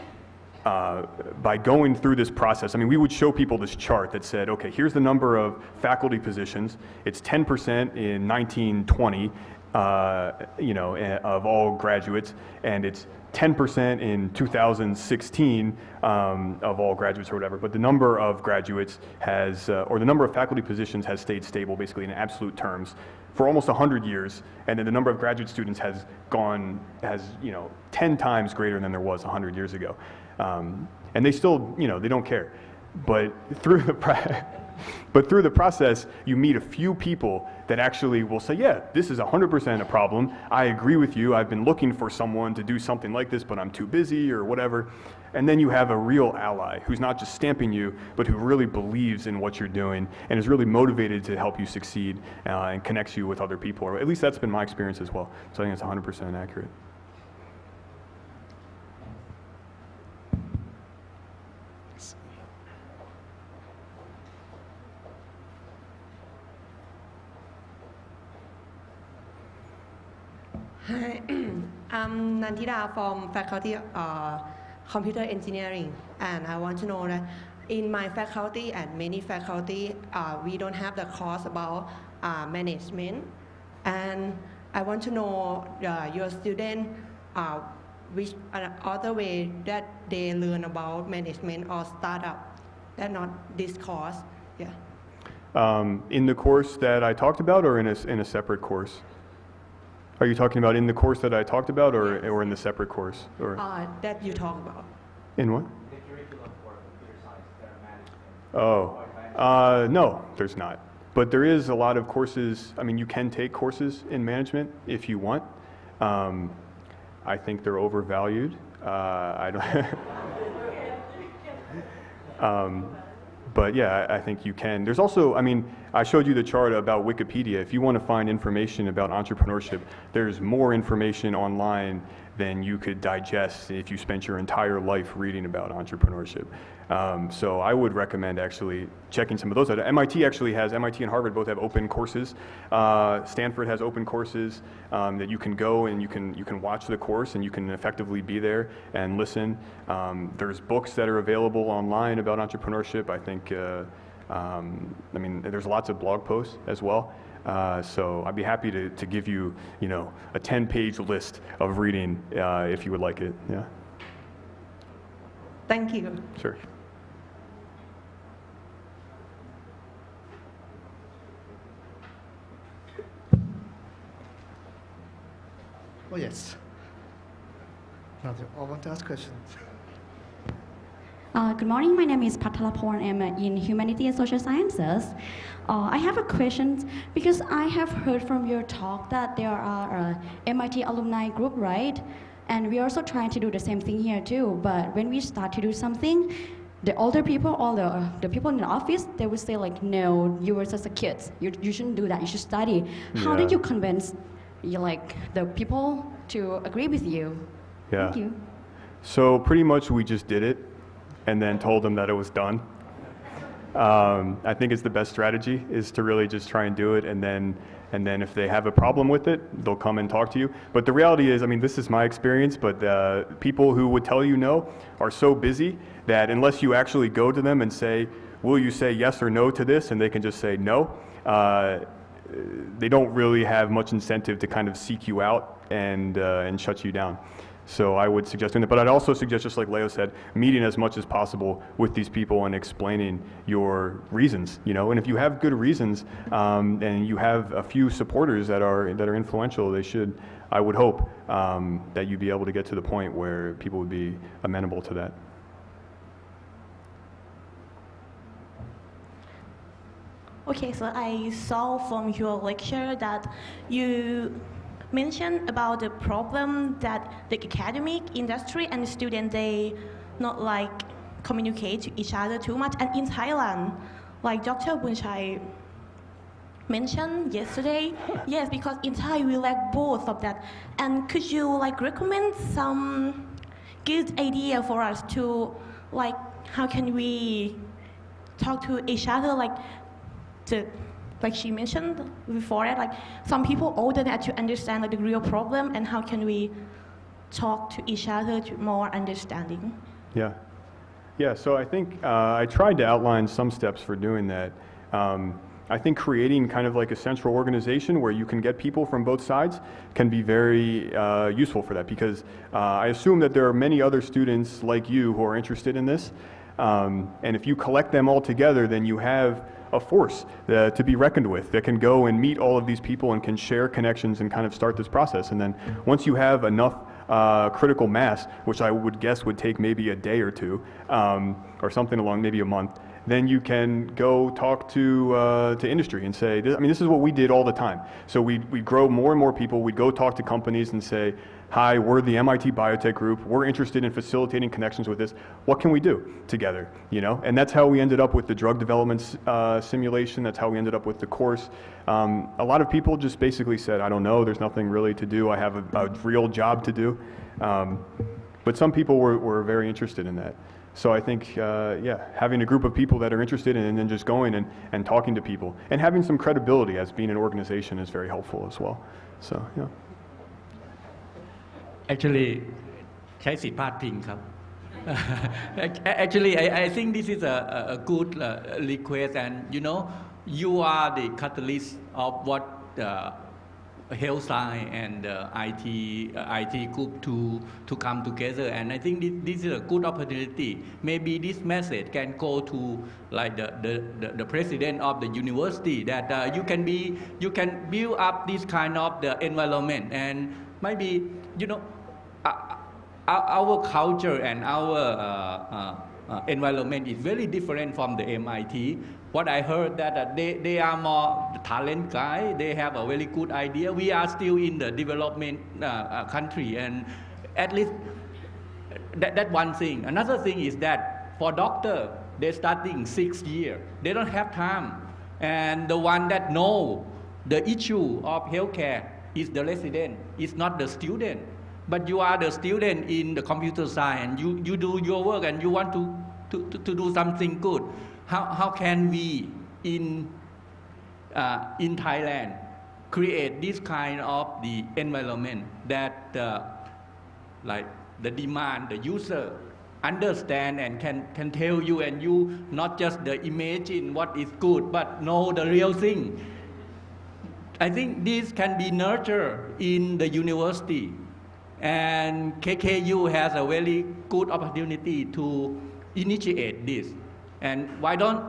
by going through this process, we would show people this chart that said, okay, here's the number of faculty positions. It's 10% in 1920, of all graduates, and it's 10% in 2016 of all graduates or whatever. But the number of graduates has, or the number of faculty positions has stayed stable, basically in absolute terms, for almost 100 years, and then the number of graduate students has 10 times greater than there was 100 years ago. And they still, they don't care. But through the process, you meet a few people that actually will say, yeah, this is 100% a problem. I agree with you. I've been looking for someone to do something like this, but I'm too busy or whatever. And then you have a real ally who's not just stamping you, but who really believes in what you're doing and is really motivated to help you succeed and connects you with other people. Or at least that's been my experience as well. So I think it's 100% accurate. Hi, I'm Nandita from Faculty Computer Engineering, and I want to know that in my faculty and many faculty, we don't have the course about management, and I want to know your student which other way that they learn about management or startup, that not this course, yeah. In the course that I talked about, or in a separate course? Are you talking about in the course that I talked about, or in the separate course? Or that you talk about. In what? The curriculum for computer science management. Oh, no, there's not. But there is a lot of courses. You can take courses in management if you want. I think they're overvalued. I don't. But yeah, I think you can. There's also, I showed you the chart about Wikipedia. If you want to find information about entrepreneurship, there's more information online than you could digest if you spent your entire life reading about entrepreneurship. So I would recommend actually checking some of those out. MIT and Harvard both have open courses. Stanford has open courses that you can go and you can watch the course and you can effectively be there and listen. There's books that are available online about entrepreneurship. I think, there's lots of blog posts as well. So I'd be happy to give you, a 10-page list of reading if you would like it. Yeah. Thank you. Sure. Oh, yes. Now, I want to ask questions. Good morning. My name is Patalaporn. I'm in Humanity and Social Sciences. I have a question because I have heard from your talk that there are MIT alumni group, right? And we're also trying to do the same thing here too. But when we start to do something, the older people, all the people in the office, they would say like, no, you were just a kid. You shouldn't do that. You should study. How did you convince the people to agree with you? Yeah. Thank you. So pretty much we just did it and then told them that it was done. I think it's the best strategy is to really just try and do it, and then if they have a problem with it, they'll come and talk to you. But the reality is, this is my experience, but people who would tell you no are so busy that unless you actually go to them and say, will you say yes or no to this, and they can just say no, they don't really have much incentive to kind of seek you out and shut you down. So I would suggest doing that, but I'd also suggest, just like Leo said, meeting as much as possible with these people and explaining your reasons, and if you have good reasons, and you have a few supporters that are influential, I would hope, that you'd be able to get to the point where people would be amenable to that. Okay, so I saw from your lecture that you mentioned about the problem that the academic industry and the student, they not communicate to each other too much. And in Thailand, like Dr. Bunchai mentioned yesterday, yes, because in Thai we lack both of that. And could you recommend some good idea for us to how can we talk to each other like she mentioned before, some people older that to understand the real problem, and how can we talk to each other to more understanding? Yeah. So I think I tried to outline some steps for doing that. I think creating kind of like a central organization where you can get people from both sides can be very useful for that, because I assume that there are many other students like you who are interested in this, and if you collect them all together, then you have a force to be reckoned with that can go and meet all of these people and can share connections and kind of start this process. And then once you have enough critical mass, which I would guess would take maybe a day or two, or something along maybe a month, then you can go talk to industry and say, this is what we did all the time. So we'd grow more and more people. We'd go talk to companies and say, hi, we're the MIT Biotech Group. We're interested in facilitating connections with this. What can we do together? And that's how we ended up with the drug development simulation. That's how we ended up with the course. A lot of people just basically said, I don't know, there's nothing really to do. I have a real job to do. But some people were very interested in that. So I think, having a group of people that are interested in it and then just going and talking to people and having some credibility as being an organization is very helpful as well. So, yeah. Actually ใช้สิทธิพาดพิงครับ Actually I think this is a good request, and you are the catalyst of what health science and IT group to come together, and I think this is a good opportunity. Maybe this message can go to the president of the university, that you can build up this kind of the environment, and maybe our culture and our environment is very different from the MIT. What I heard that they are more talent guy. They have a very good idea. We are still in the development country, and at least that one thing. Another thing is that for doctor, they're starting 6 years. They don't have time, and the one that know the issue of healthcare is the resident, is not the student. But you are the student in the computer science. You do your work and you want to do something good. How can we in Thailand create this kind of the environment that the demand, the user understand and can tell you, and you not just imagine what is good, but know the real thing. I think this can be nurtured in the university, and KKU has a very good opportunity to initiate this. And why don't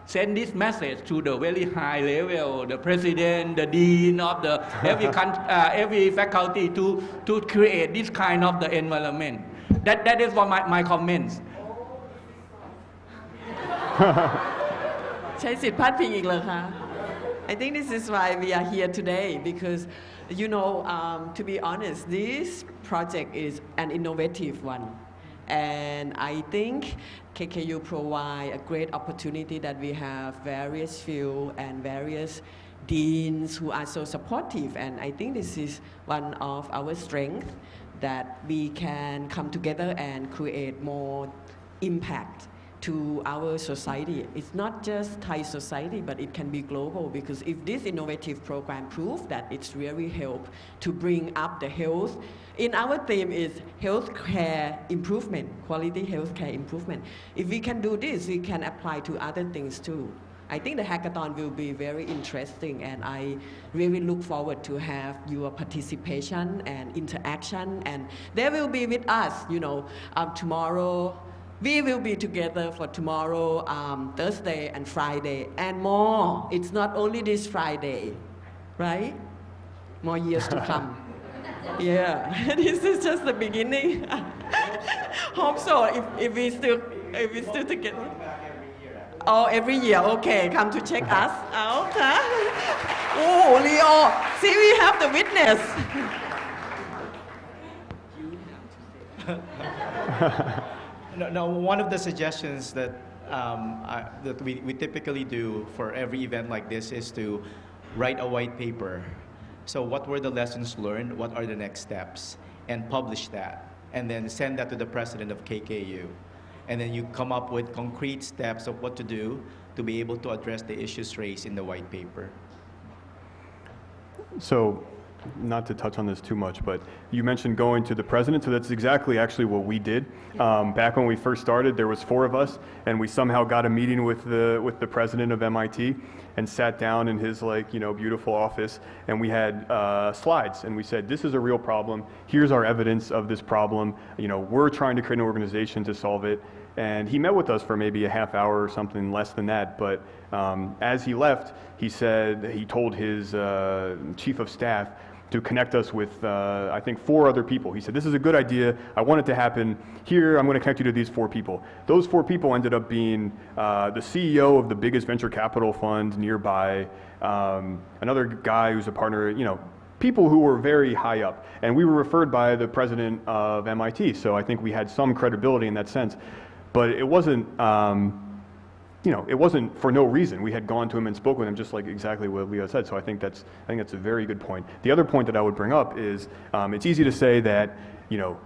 send this message to the very high level, the president, the dean of the every faculty to create this kind of the environment. That is for my comments. ใช้สิทธิพาดพิงอีกเลยค่ะ I think this is why we are here today, because to be honest, this project is an innovative one, and I think KKU provide a great opportunity that we have various fields and various deans who are so supportive, and I think this is one of our strengths, that we can come together and create more impact to our society. It's not just Thai society, but it can be global, because if this innovative program proves that it's really help to bring up the health, in our theme is healthcare improvement, quality healthcare improvement. If we can do this, we can apply to other things too. I think the hackathon will be very interesting, and I really look forward to have your participation and interaction, and they will be with us, tomorrow. We will be together for tomorrow, Thursday and Friday, and more. It's not only this Friday, right? More years to come. Yeah, this is just the beginning. Hope so. If we still together. Oh, every year. Okay, come to check us out. Huh? Oh, Leo. See, we have the witness. No, one of the suggestions that that we typically do for every event like this is to write a white paper. So what were the lessons learned? What are the next steps? And publish that. And then send that to the president of KKU. And then you come up with concrete steps of what to do to be able to address the issues raised in the white paper. So, not to touch on this too much, but you mentioned going to the president, so that's exactly actually what we did. Back when we first started, there was 4 of us, and we somehow got a meeting with the president of MIT and sat down in his beautiful office, and we had slides, and we said, this is a real problem, here's our evidence of this problem, we're trying to create an organization to solve it. And he met with us for maybe a half hour or something less than that, but as he left, he told his chief of staff to connect us with, I think, 4 other people. He said, this is a good idea, I want it to happen here, I'm going to connect you to these 4 people. Those 4 people ended up being the CEO of the biggest venture capital fund nearby, another guy who's a partner, people who were very high up. And we were referred by the president of MIT, so I think we had some credibility in that sense. But it wasn't, it wasn't for no reason. We had gone to him and spoke with him, just like exactly what Leo said. So I think that's a very good point. The other point that I would bring up is it's easy to say that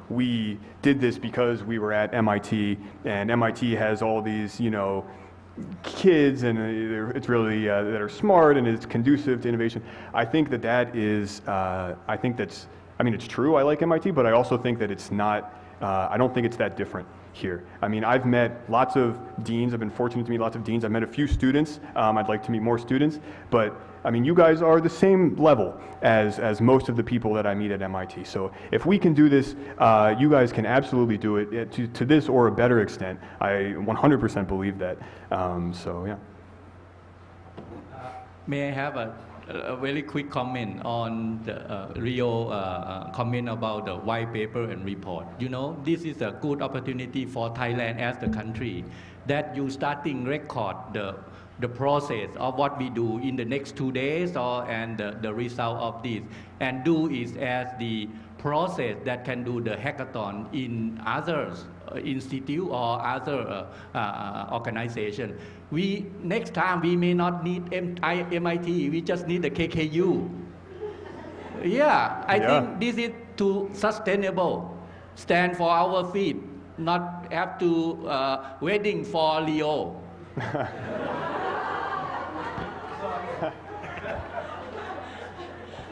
we did this because we were at MIT, and MIT has all these kids, and it's really that are smart and it's conducive to innovation. I think that is it's true. I like MIT, but I also think that it's not. I don't think it's that different here. I mean, I've met lots of deans. I've been fortunate to meet lots of deans. I've met a few students. I'd like to meet more students. But I mean, you guys are the same level as most of the people that I meet at MIT. So if we can do this, you guys can absolutely do it to this or a better extent. I 100% believe that. So yeah. May I have a very quick comment on the Rio comment about the white paper and report. This is a good opportunity for Thailand as the country that you starting record the process of what we do in the next 2 days and the result of this, and do is as the process that can do the hackathon in others institute or other organization. Next time we may not need MIT, we just need the KKU. I think this is too sustainable. Stand for our feet, not have to waiting for Leo.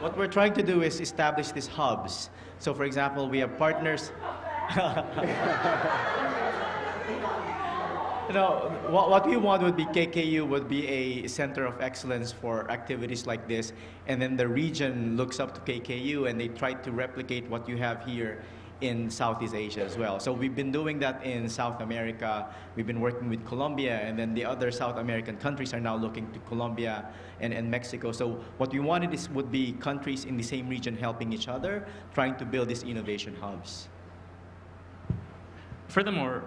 What we're trying to do is establish these hubs. So for example, we have partners. What we want would be KKU would be a center of excellence for activities like this, and then the region looks up to KKU and they try to replicate what you have here in Southeast Asia as well. So we've been doing that in South America. We've been working with Colombia, and then the other South American countries are now looking to Colombia and Mexico. So what we wanted would be countries in the same region helping each other, trying to build these innovation hubs. Furthermore,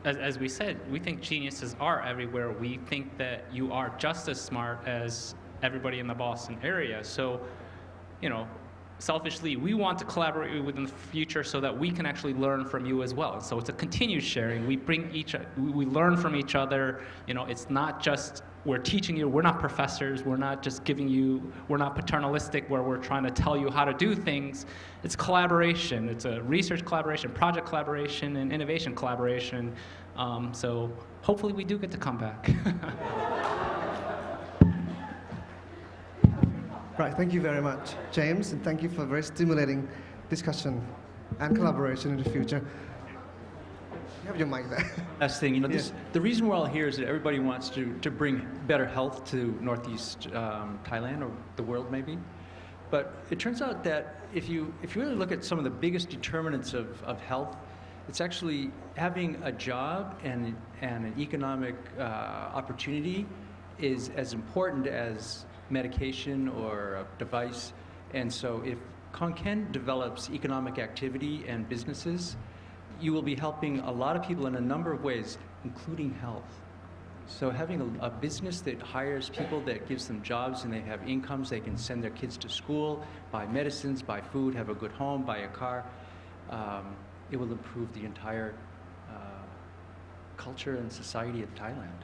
as we said, we think geniuses are everywhere. We think that you are just as smart as everybody in the Boston area. So, selfishly, we want to collaborate with in the future so that we can actually learn from you as well. So it's a continued sharing. We learn from each other. It's not just we're teaching you. We're not professors. We're not just giving you. We're not paternalistic where we're trying to tell you how to do things. It's collaboration. It's a research collaboration, project collaboration, and innovation collaboration. So hopefully we do get to come back. Right, thank you very much, James, and thank you for a very stimulating discussion and collaboration in the future. You have your mic there. Last thing, the reason we're all here is that everybody wants to bring better health to Northeast Thailand or the world maybe. But it turns out that if you really look at some of the biggest determinants of health, it's actually having a job and an economic opportunity is as important as medication or a device. And so if Khon Kaen develops economic activity and businesses, you will be helping a lot of people in a number of ways, including health. So having a business that hires people, that gives them jobs and they have incomes, they can send their kids to school, buy medicines, buy food, have a good home, buy a car, it will improve the entire culture and society of Thailand.